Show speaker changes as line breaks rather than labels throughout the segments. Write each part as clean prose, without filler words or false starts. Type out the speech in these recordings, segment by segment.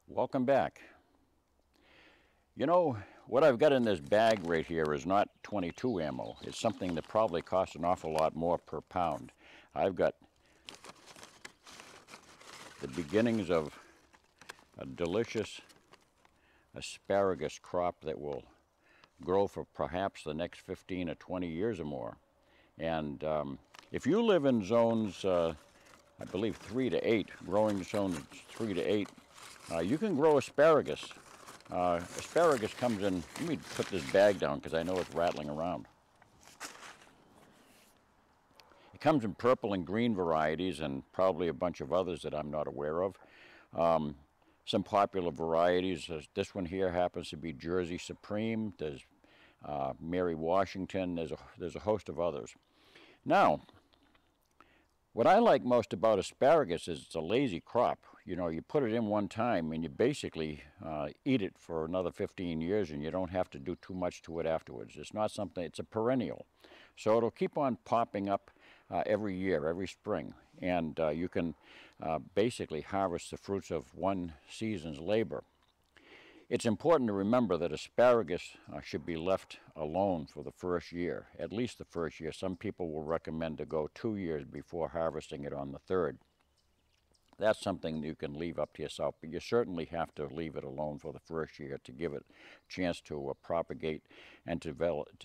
Welcome back. You know, what I've got in this bag right here is not 22 ammo. It's something that probably costs an awful lot more per pound. I've got the beginnings of a delicious asparagus crop that will grow for perhaps the next 15 or 20 years or more. And if you live in zones, I believe 3 to 8, growing zones 3 to 8, you can grow asparagus. Asparagus comes in, let me put this bag down because I know it's rattling around. It comes in purple and green varieties and probably a bunch of others that I'm not aware of. Some popular varieties, this one here happens to be Jersey Supreme, there's Mary Washington, there's a host of others. Now, what I like most about asparagus is it's a lazy crop. You know, you put it in one time and you basically eat it for another 15 years and you don't have to do too much to it afterwards. It's not something, it's a perennial. So it'll keep on popping up every year, every spring. And you can basically harvest the fruits of one season's labor. It's important to remember that asparagus should be left alone for the first year, at least the first year. Some people will recommend to go 2 years before harvesting it on the third. That's something you can leave up to yourself, but you certainly have to leave it alone for the first year to give it a chance to propagate and to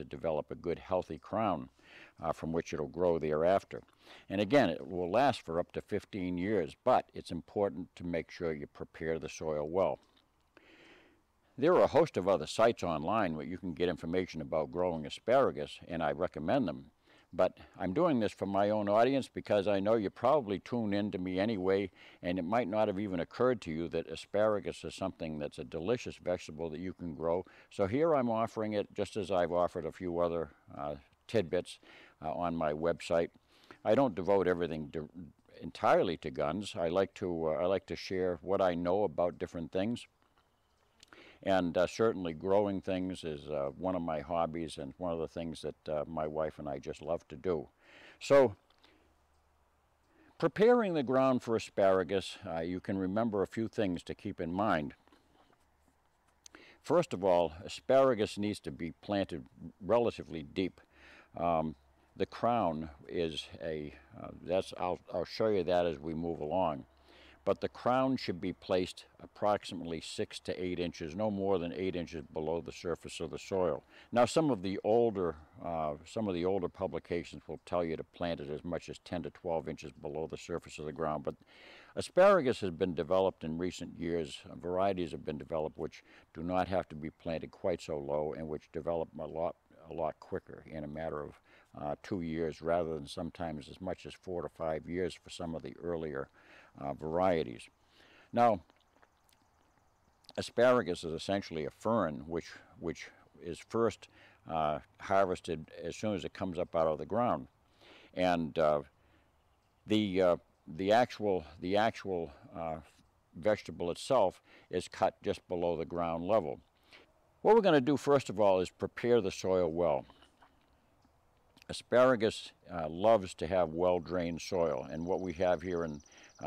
develop a good healthy crown from which it'll grow thereafter. And again, it will last for up to 15 years, but it's important to make sure you prepare the soil well. There are a host of other sites online where you can get information about growing asparagus, and I recommend them. But I'm doing this for my own audience because I know you probably tune in to me anyway, and it might not have even occurred to you that asparagus is something that's a delicious vegetable that you can grow. So here I'm offering it just as I've offered a few other tidbits on my website. I don't devote everything entirely to guns. I like to share what I know about different things. And certainly growing things is one of my hobbies and one of the things that my wife and I just love to do. So preparing the ground for asparagus, you can remember a few things to keep in mind. First of all, asparagus needs to be planted relatively deep. The crown is I'll show you that as we move along. But the crown should be placed approximately 6 to 8 inches, no more than 8 inches below the surface of the soil. Now, some of the older publications will tell you to plant it as much as 10 to 12 inches below the surface of the ground. But asparagus has been developed in recent years. Varieties have been developed which do not have to be planted quite so low and which develop a lot quicker in a matter of 2 years rather than sometimes as much as 4 to 5 years for some of the earlier varieties. Now, asparagus is essentially a fern which is first harvested as soon as it comes up out of the ground, and the actual vegetable itself is cut just below the ground level. What we're going to do first of all is prepare the soil well. Asparagus loves to have well-drained soil, and what we have here in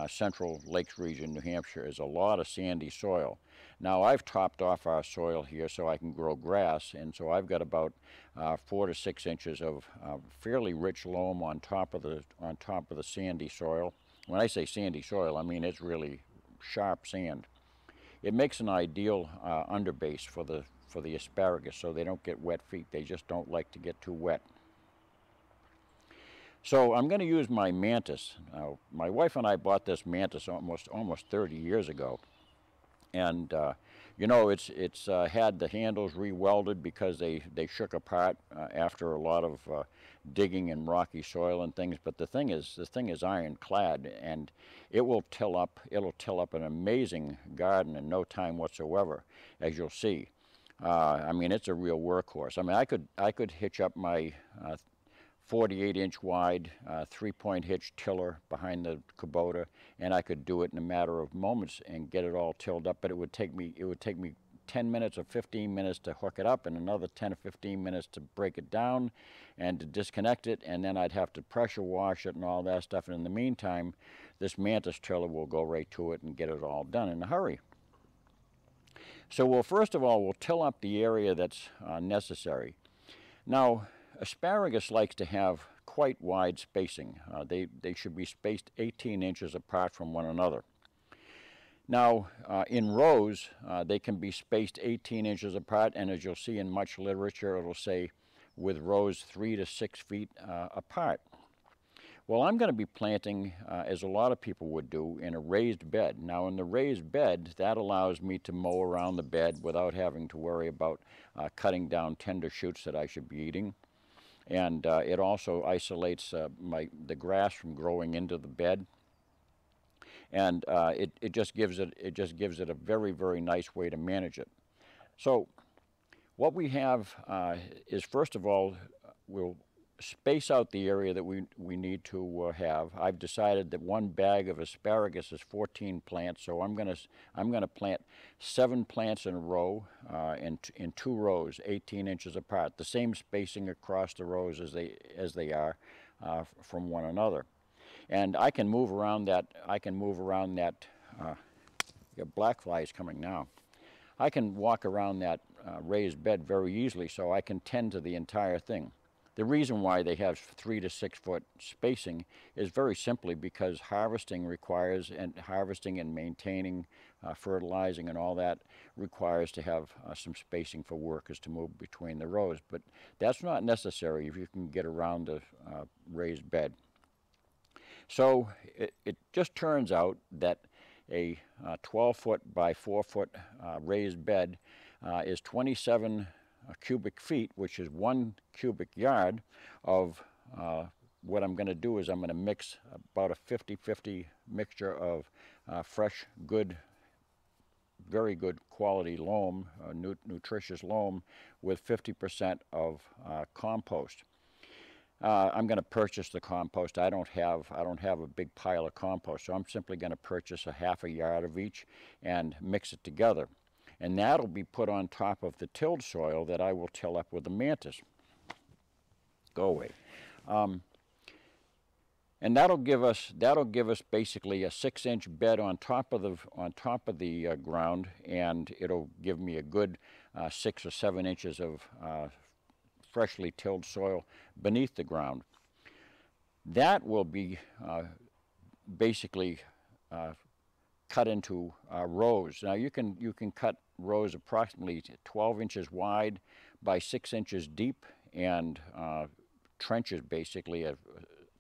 Central Lakes region, New Hampshire, is a lot of sandy soil. Now, I've topped off our soil here so I can grow grass, and so I've got about 4 to 6 inches of fairly rich loam on top of the sandy soil. When I say sandy soil, I mean it's really sharp sand. It makes an ideal underbase for the asparagus, so they don't get wet feet. They just don't like to get too wet. So I'm going to use my mantis. Now, my wife and I bought this mantis almost 30 years ago, and you know, it's had the handles re-welded because they shook apart after a lot of digging in rocky soil and things. But this thing is ironclad, and it'll till up an amazing garden in no time whatsoever, as you'll see. I mean, it's a real workhorse. I mean, I could hitch up my 48-inch wide 3-point hitch tiller behind the Kubota, and I could do it in a matter of moments and get it all tilled up. But it would take me 10 minutes or 15 minutes to hook it up, and another 10 or 15 minutes to break it down and to disconnect it, and then I'd have to pressure wash it and all that stuff. And in the meantime, this mantis tiller will go right to it and get it all done in a hurry. So first of all, we'll till up the area that's necessary. Now, asparagus likes to have quite wide spacing. They should be spaced 18 inches apart from one another. Now, in rows, they can be spaced 18 inches apart, and as you'll see in much literature, it'll say with rows 3 to 6 feet apart. Well, I'm going to be planting, as a lot of people would do, in a raised bed. Now, in the raised bed, that allows me to mow around the bed without having to worry about cutting down tender shoots that I should be eating. And it also isolates the grass from growing into the bed. And it just gives it a very, very nice way to manage it. So what we have is, first of all, we'll space out the area that we need to have. I've decided that one bag of asparagus is 14 plants, so I'm gonna plant 7 plants in a row, in 2 rows, 18 inches apart, the same spacing across the rows as they are from one another. And I can move around that. Black fly is coming now. I can walk around that raised bed very easily, so I can tend to the entire thing. The reason why they have 3 to 6 foot spacing is very simply because harvesting and maintaining, fertilizing and all that requires to have some spacing for workers to move between the rows. But that's not necessary if you can get around a raised bed. So it just turns out that a 12 foot by 4 foot raised bed is 27 cubic feet, which is 1 cubic yard of what I'm going to do is I'm going to mix about a 50-50 mixture of fresh, good, very good quality loam, nutritious loam, with 50% of compost. I'm going to purchase the compost. I don't have a big pile of compost, so I'm simply going to purchase a half a yard of each and mix it together. And that'll be put on top of the tilled soil that I will till up with the mantis. Go away. And that'll give us basically a 6-inch bed on top of the ground, and it'll give me a good 6 or 7 inches of freshly tilled soil beneath the ground. That will be basically cut into rows. Now you can cut rows approximately 12 inches wide by 6 inches deep, and trenches basically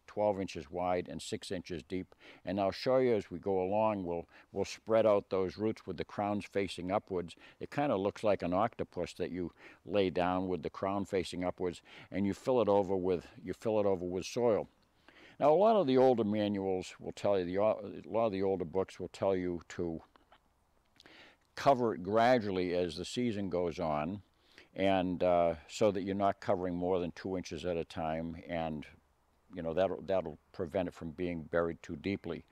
12 inches wide and 6 inches deep. And I'll show you as we go along. We'll spread out those roots with the crowns facing upwards. It kind of looks like an octopus that you lay down with the crown facing upwards, and you fill it over with soil. Now, a lot of the older manuals will tell you, a lot of the older books will tell you to cover it gradually as the season goes on, and so that you're not covering more than 2 inches at a time, and you know that'll prevent it from being buried too deeply.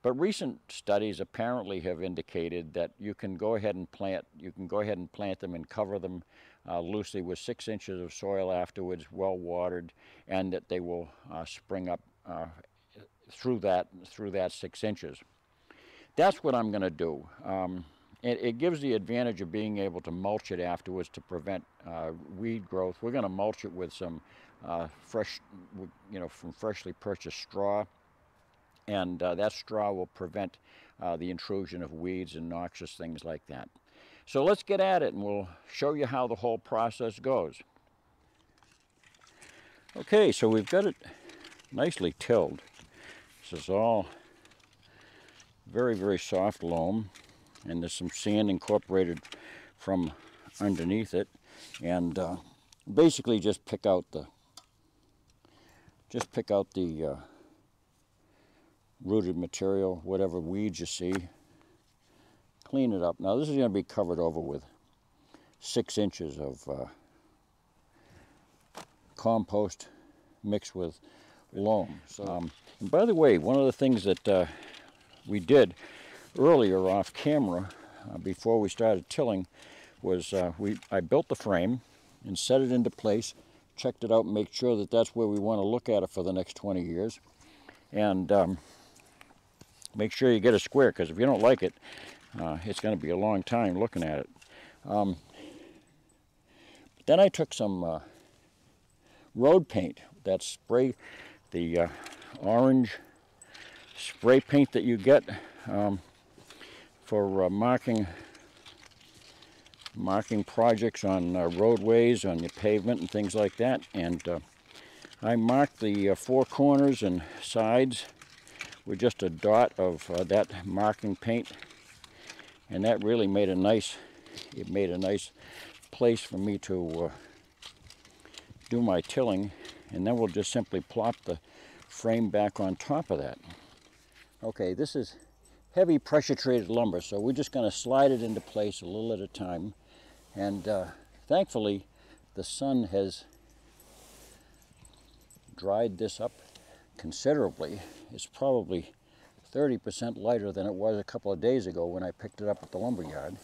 But recent studies apparently have indicated that you can go ahead and plant them and cover them loosely with 6 inches of soil afterwards, well watered, and that they will spring up through that 6 inches. That's what I'm going to do. It gives the advantage of being able to mulch it afterwards to prevent weed growth. We're going to mulch it with some from freshly purchased straw, and that straw will prevent the intrusion of weeds and noxious things like that. So let's get at it, and we'll show you how the whole process goes. Okay, so we've got it nicely tilled. This is all very, very soft loam, and there's some sand incorporated from underneath it, and basically just pick out the rooted material, whatever weeds you see, clean it up. Now this is going to be covered over with 6 inches of compost mixed with loam. So, and by the way, one of the things that we did earlier off camera, before we started tilling, was I built the frame and set it into place, checked it out, and make sure that that's where we want to look at it for the next 20 years. And make sure you get a square, because if you don't like it, it's going to be a long time looking at it. Then I took some road paint, that spray, the orange spray paint that you get for marking projects on roadways, on your pavement and things like that. And I marked the four corners and sides with just a dot of that marking paint, and that really made a nice, it made a nice place for me to do my tilling. And then we'll just simply plop the frame back on top of that. Okay, this is heavy pressure treated lumber, so we're just going to slide it into place a little at a time. And thankfully the sun has dried this up considerably. It's probably 30% lighter than it was a couple of days ago when I picked it up at the lumber yard.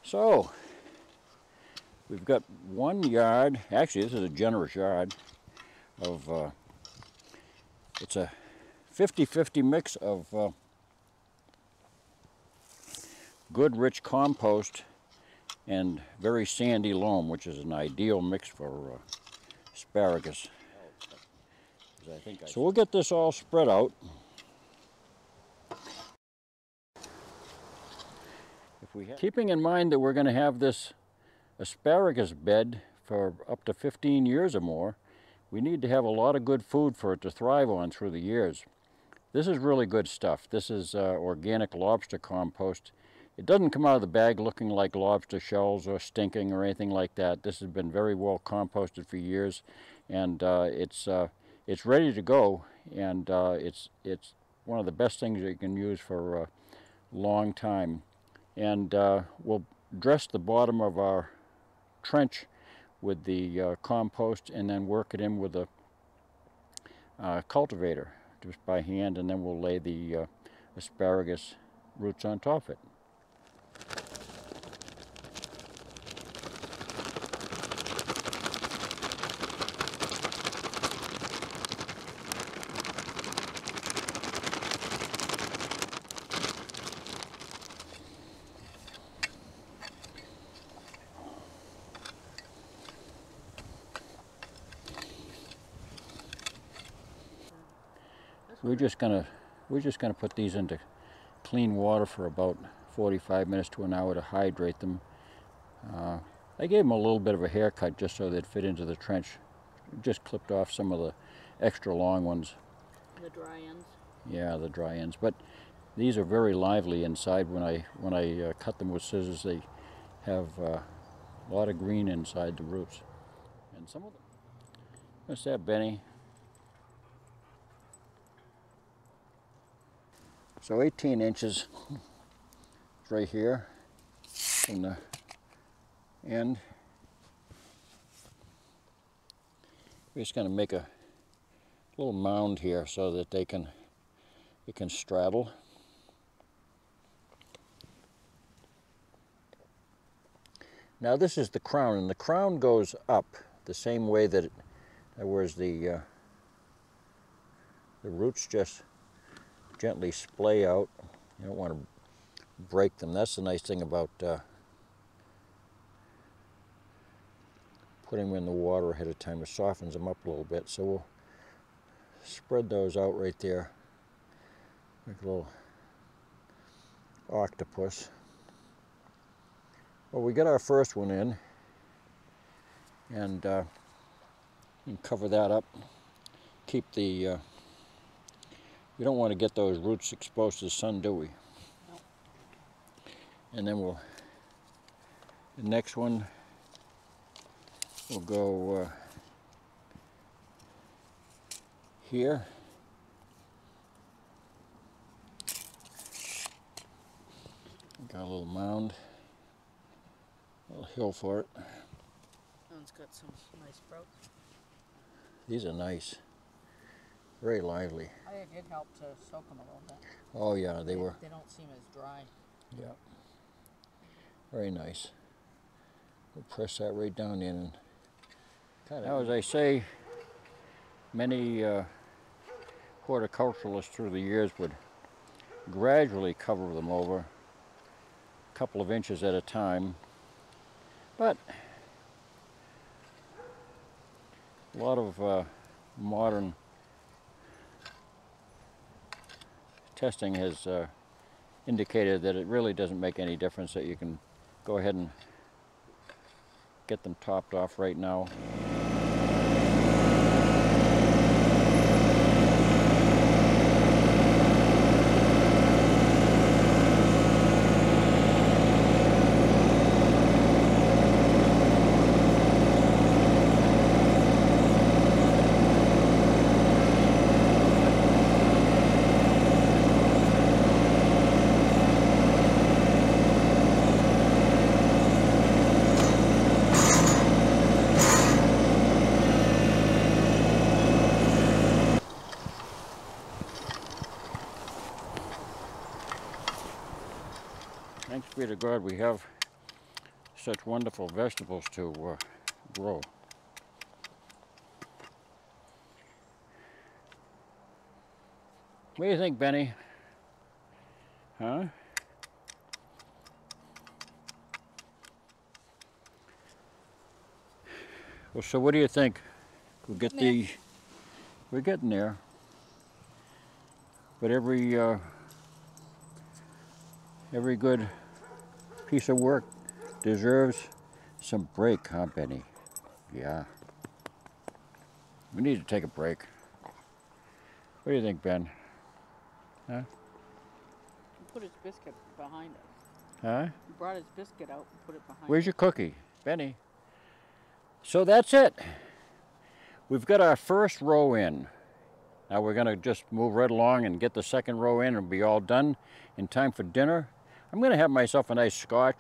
So, we've got 1 yard, actually this is a generous yard, of, it's a 50-50 mix of good rich compost and very sandy loam, which is an ideal mix for asparagus. So we'll get this all spread out. Keeping in mind that we're going to have this asparagus bed for up to 15 years or more, we need to have a lot of good food for it to thrive on through the years. This is really good stuff. This is organic lobster compost. It doesn't come out of the bag looking like lobster shells or stinking or anything like that. This has been very well composted for years, and it's ready to go, and it's one of the best things that you can use for a long time. And we'll dress the bottom of our trench with the compost and then work it in with a cultivator just by hand, and then we'll lay the asparagus roots on top of it. We're just gonna put these into clean water for about 45 minutes to an hour to hydrate them. I gave them a little bit of a haircut just so they'd fit into the trench. Just clipped off some of the extra long ones.
The dry ends.
Yeah, the dry ends. But these are very lively inside. When I cut them with scissors, they have a lot of green inside the roots. And some of them. What's that, Benny? So 18 inches is right here from the end. We're just going to make a little mound here so that it can straddle. Now this is the crown, and the crown goes up the same way that whereas the roots just gently splay out. You don't want to break them. That's the nice thing about putting them in the water ahead of time. It softens them up a little bit. So we'll spread those out right there. Make a little octopus. Well, we got our first one in, and cover that up. Keep the, we don't want to get those roots exposed to the sun, do we? No. And then the next one will go here. Got a little mound. A little hill for it.
That one's got some nice sprouts.
These are nice. Very lively.
It did help to soak them a little bit.
Oh yeah, they were.
They don't seem as dry.
Yeah. Very nice. We'll press that right down in. And now, as I say, many horticulturalists through the years would gradually cover them over, a couple of inches at a time. But a lot of modern testing has indicated that it really doesn't make any difference, that you can go ahead and get them topped off right now. Thanks be to God we have such wonderful vegetables to grow. What do you think, Benny? Huh? Well, so what do you think? We'll get we're getting there. But every good piece of work deserves some break, huh, Benny? Yeah. We need to take a break. What do you think, Ben? Huh?
He put his biscuit behind us.
Huh?
He brought his biscuit out and put it behind
Where's your cookie, Benny? So that's it. We've got our first row in. Now we're going to just move right along and get the second row in and be all done in time for dinner. I'm going to have myself a nice scotch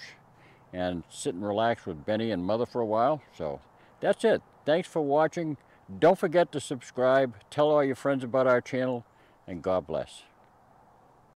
and sit and relax with Benny and Mother for a while. So that's it. Thanks for watching. Don't forget to subscribe. Tell all your friends about our channel, and God bless.